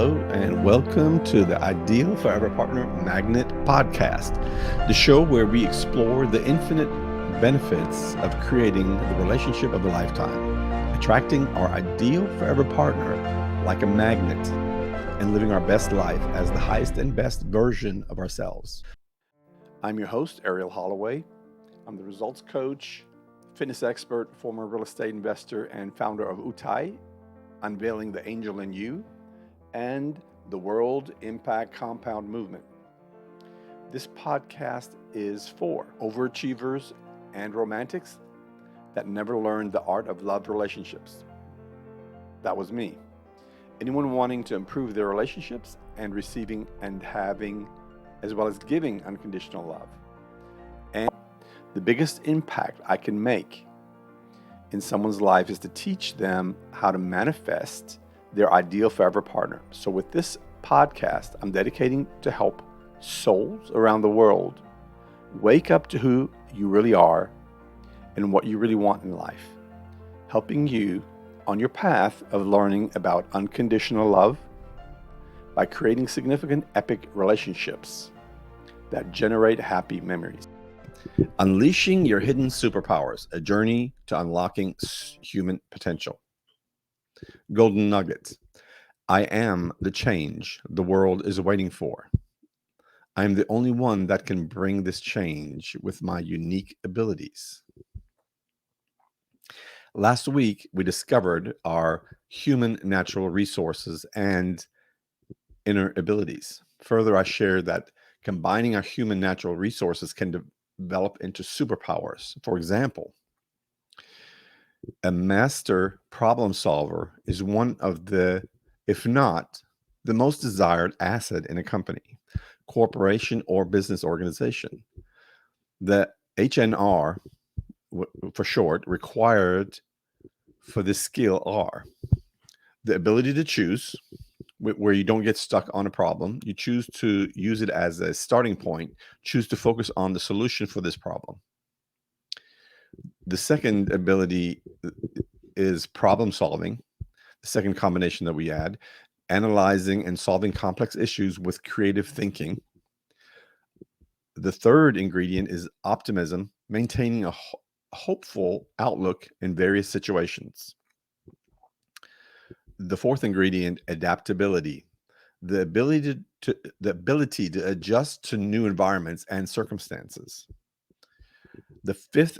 Hello, and welcome to the Ideal Forever Partner Magnet Podcast, the show where we explore the infinite benefits of creating the relationship of a lifetime, attracting our ideal forever partner like a magnet, and living our best life as the highest and best version of ourselves. I'm your host, Arell Holloway. I'm the results coach, fitness expert, former real estate investor, and founder of UTAIY, Unveiling the Angel in You, and the World Impact Compound Movement. This podcast is for overachievers and romantics that never learned the art of love relationships. That was me. Anyone wanting to improve their relationships and receiving and having, as well as giving unconditional love. And the biggest impact I can make in someone's life is to teach them how to manifest their ideal forever partner. So with this podcast, I'm dedicating to help souls around the world wake up to who you really are and what you really want in life, helping you on your path of learning about unconditional love by creating significant epic relationships that generate happy memories. Unleashing your hidden superpowers, a journey to unlocking human potential. Golden nuggets. I am the change the world is waiting for. I am the only one that can bring this change with my unique abilities. Last week, we discovered our human natural resources and inner abilities. Further, I shared that combining our human natural resources can develop into superpowers. For example, a master problem solver is one of the, if not the most desired asset in a company, corporation, or business organization. The HNR, for short, required for this skill are the ability to choose, where you don't get stuck on a problem. You choose to use it as a starting point, choose to focus on the solution for this problem. The second ability is problem solving. The second combination that we add, analyzing and solving complex issues with creative thinking. The third ingredient is optimism, maintaining a hopeful outlook in various situations. The fourth ingredient, adaptability, the ability to adjust to new environments and circumstances. The fifth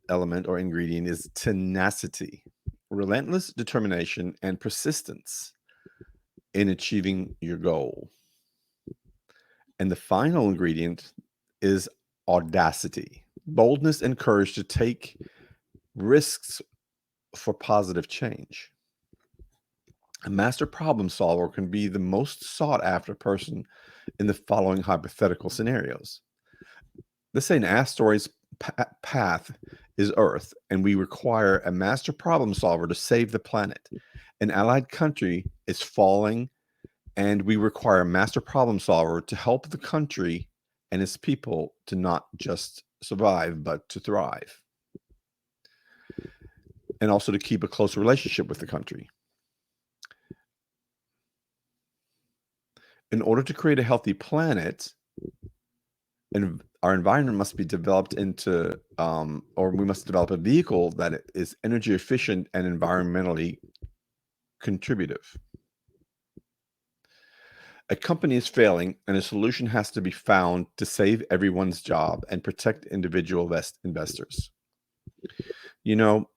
element or ingredient is tenacity, relentless determination and persistence in achieving your goal. And the final ingredient is audacity, boldness and courage to take risks for positive change. A master problem solver can be the most sought after person in the following hypothetical scenarios. Let's say an asteroid's path is Earth, and we require a master problem solver to save the planet. An allied country is falling, and we require a master problem solver to help the country and its people to not just survive, but to thrive. And also to keep a close relationship with the country. In order to create a healthy planet, and our environment must be developed into, or we must develop a vehicle that is energy efficient and environmentally contributive. A company is failing, and a solution has to be found to save everyone's job and protect individual investors. You know,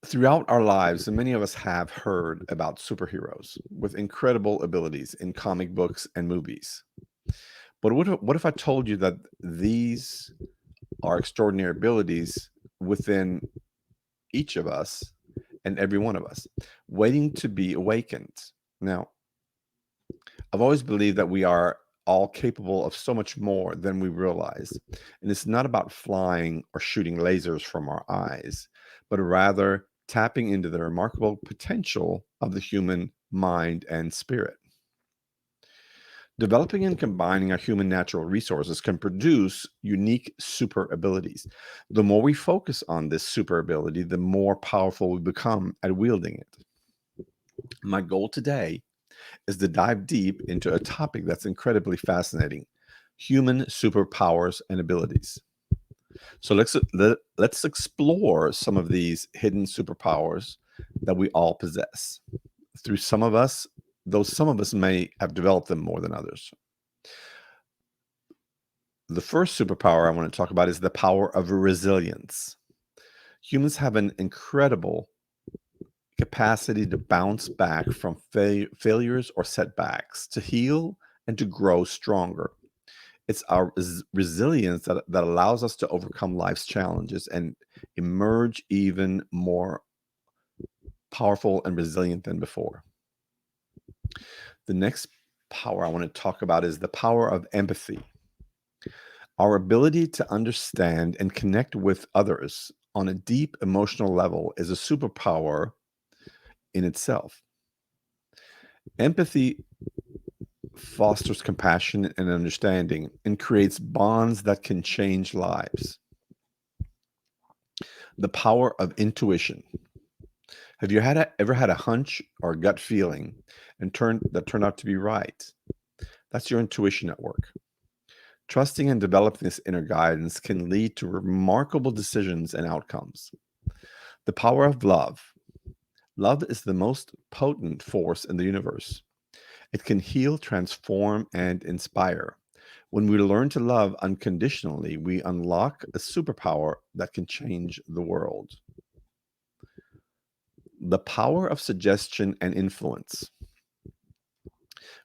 throughout our lives, many of us have heard about superheroes with incredible abilities in comic books and movies. But what if I told you that these are extraordinary abilities within each of us and every one of us, waiting to be awakened? Now, I've always believed that we are all capable of so much more than we realize. And it's not about flying or shooting lasers from our eyes, but rather tapping into the remarkable potential of the human mind and spirit. Developing and combining our human natural resources can produce unique super abilities. The more we focus on this super ability, the more powerful we become at wielding it. My goal today is to dive deep into a topic that's incredibly fascinating: human superpowers and abilities. So let's explore some of these hidden superpowers that we all possess. Through some of us, though some of us may have developed them more than others. The first superpower I want to talk about is the power of resilience. Humans have an incredible capacity to bounce back from failures or setbacks, to heal and to grow stronger. It's our resilience that allows us to overcome life's challenges and emerge even more powerful and resilient than before. The next power I want to talk about is the power of empathy. Our ability to understand and connect with others on a deep emotional level is a superpower in itself. Empathy fosters compassion and understanding and creates bonds that can change lives. The power of intuition. Have you ever had a hunch or a gut feeling and turned out to be right? That's your intuition at work. Trusting and developing this inner guidance can lead to remarkable decisions and outcomes. The power of love. Love is the most potent force in the universe. It can heal, transform, and inspire. When we learn to love unconditionally, we unlock a superpower that can change the world. The power of suggestion and influence.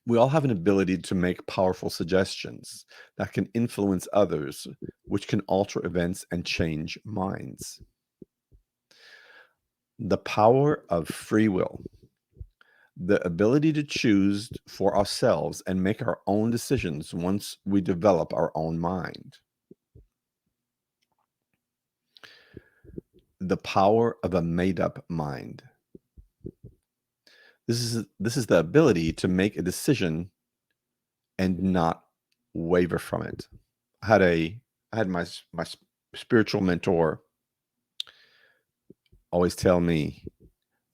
We all have an ability to make powerful suggestions that can influence others, which can alter events and change minds. The power of free will. The ability to choose for ourselves and make our own decisions once we develop our own mind. The power of a made-up mind. This is the ability to make a decision and not waver from it. I had my spiritual mentor always tell me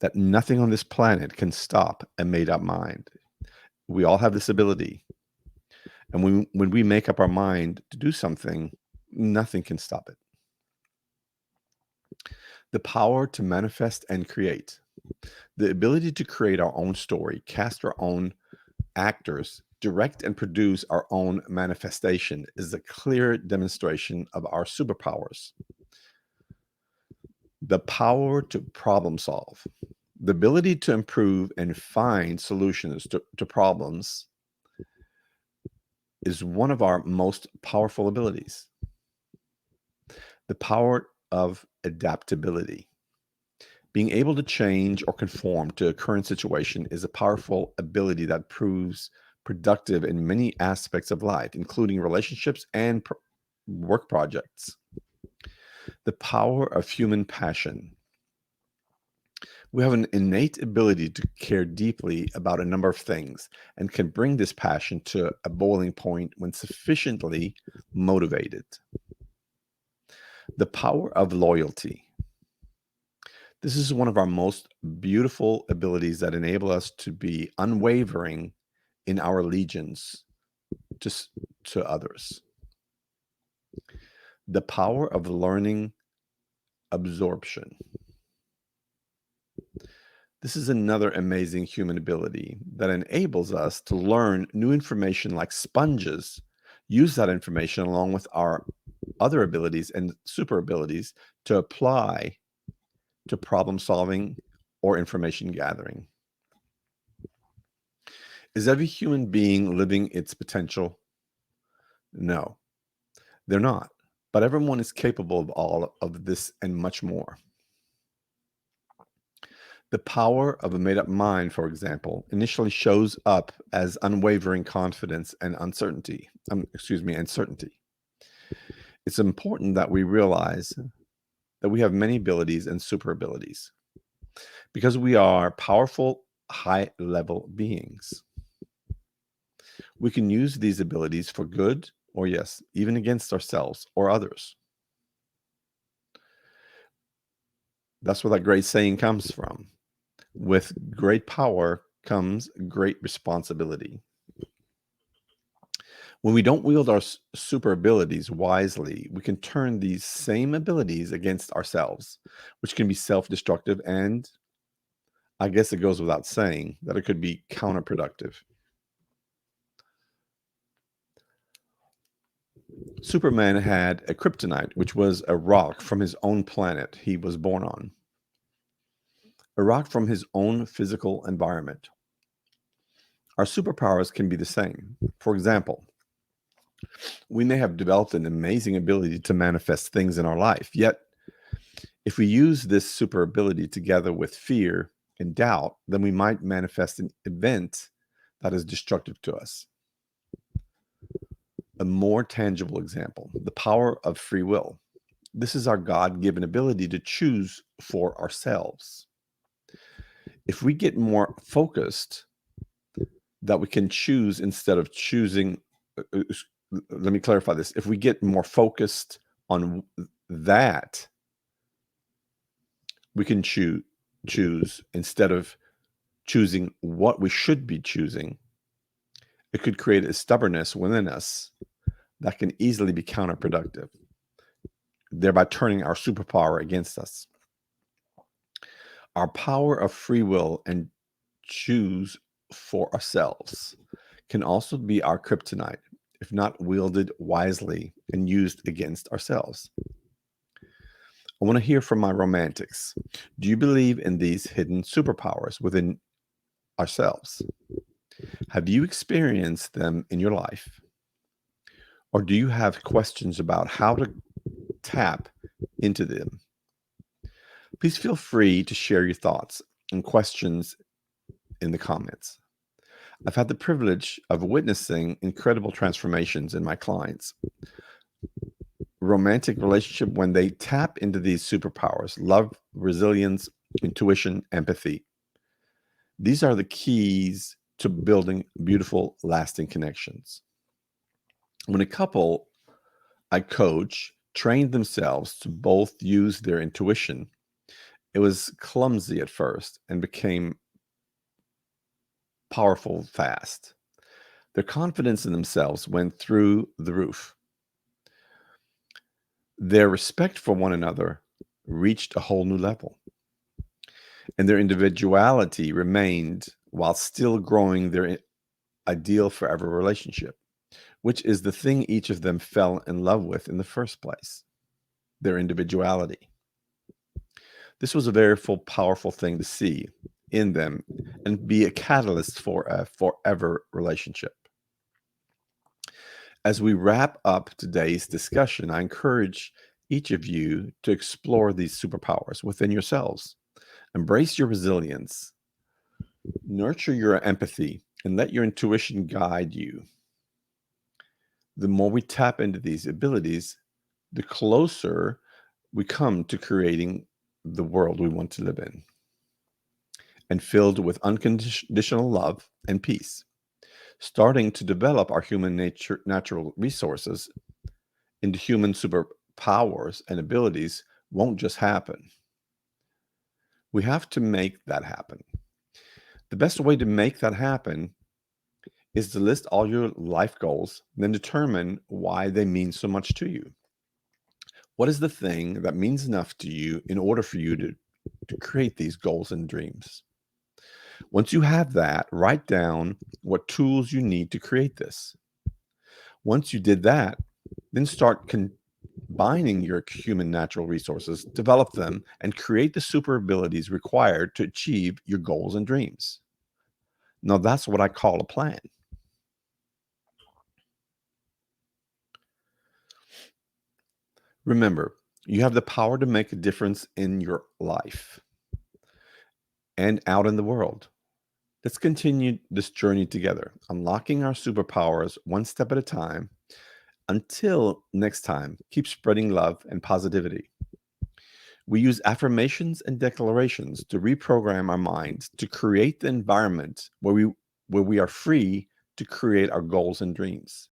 that nothing on this planet can stop a made-up mind. We all have this ability. And when we make up our mind to do something, nothing can stop it. The power to manifest and create. The ability to create our own story, cast our own actors, direct and produce our own manifestation is a clear demonstration of our superpowers. The power to problem solve. The ability to improve and find solutions to problems is one of our most powerful abilities. The power of adaptability. Being able to change or conform to a current situation is a powerful ability that proves productive in many aspects of life, including relationships and work projects. The power of human passion. We have an innate ability to care deeply about a number of things and can bring this passion to a boiling point when sufficiently motivated. The power of loyalty. This is one of our most beautiful abilities that enable us to be unwavering in our allegiance to others. The power of learning absorption. This is another amazing human ability that enables us to learn new information like sponges, use that information along with our other abilities and super abilities to apply to problem solving or information gathering. Is every human being living its potential? No, they're not. But everyone is capable of all of this and much more. The power of a made-up mind, for example, initially shows up as unwavering confidence and uncertainty. Certainty. It's important that we realize that we have many abilities and super abilities because we are powerful, high-level beings. We can use these abilities for good or, yes, even against ourselves or others. That's where that great saying comes from. With great power comes great responsibility. When we don't wield our super abilities wisely, we can turn these same abilities against ourselves, which can be self destructive, and I guess it goes without saying that it could be counterproductive. Superman had a kryptonite, which was a rock from his own planet he was born on, a rock from his own physical environment. Our superpowers can be the same. For example, we may have developed an amazing ability to manifest things in our life, yet, if we use this super ability together with fear and doubt, then we might manifest an event that is destructive to us. A more tangible example, the power of free will. This is our God given ability to choose for ourselves. If we get more focused, that we can choose instead of choosing. Let me clarify this. If we get more focused on that, we can choose instead of choosing what we should be choosing. It could create a stubbornness within us that can easily be counterproductive, thereby turning our superpower against us. Our power of free will and choose for ourselves can also be our kryptonite if not wielded wisely and used against ourselves. I want to hear from my romantics. Do you believe in these hidden superpowers within ourselves? Have you experienced them in your life? Or do you have questions about how to tap into them? Please feel free to share your thoughts and questions in the comments. I've had the privilege of witnessing incredible transformations in my clients' romantic relationship when they tap into these superpowers: love, resilience, intuition, empathy. These are the keys to building beautiful, lasting connections. When a couple I coach trained themselves to both use their intuition, it was clumsy at first and became powerful fast. Their confidence in themselves went through the roof. Their respect for one another reached a whole new level, and their individuality remained while still growing their ideal forever relationship, which is the thing each of them fell in love with in the first place: their individuality. This was a very powerful thing to see in them and be a catalyst for a forever relationship. As we wrap up today's discussion, I encourage each of you to explore these superpowers within yourselves. Embrace your resilience, nurture your empathy, and let your intuition guide you. The more we tap into these abilities, the closer we come to creating the world we want to live in, and filled with unconditional love and peace. Starting to develop our natural resources into human superpowers and abilities won't just happen. We have to make that happen. The best way to make that happen is to list all your life goals, then determine why they mean so much to you. What is the thing that means enough to you in order for you to create these goals and dreams? Once you have that, write down what tools you need to create this. Once you did that, then start combining your human natural resources, develop them, and create the super abilities required to achieve your goals and dreams. Now, that's what I call a plan. Remember, you have the power to make a difference in your life and out in the world. Let's continue this journey together, unlocking our superpowers one step at a time. Until next time, keep spreading love and positivity. We use affirmations and declarations to reprogram our minds to create the environment where we are free to create our goals and dreams.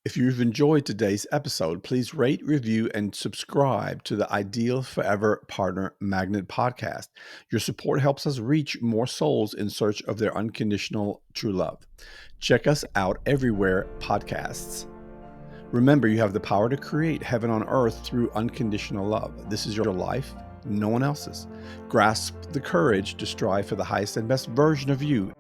If you've enjoyed today's episode, please rate, review, and subscribe to the Ideal Forever Partner Magnet podcast. Your support helps us reach more souls in search of their unconditional true love. Check us out everywhere podcasts. Remember, you have the power to create heaven on earth through unconditional love. This is your life, no one else's. Grasp the courage to strive for the highest and best version of you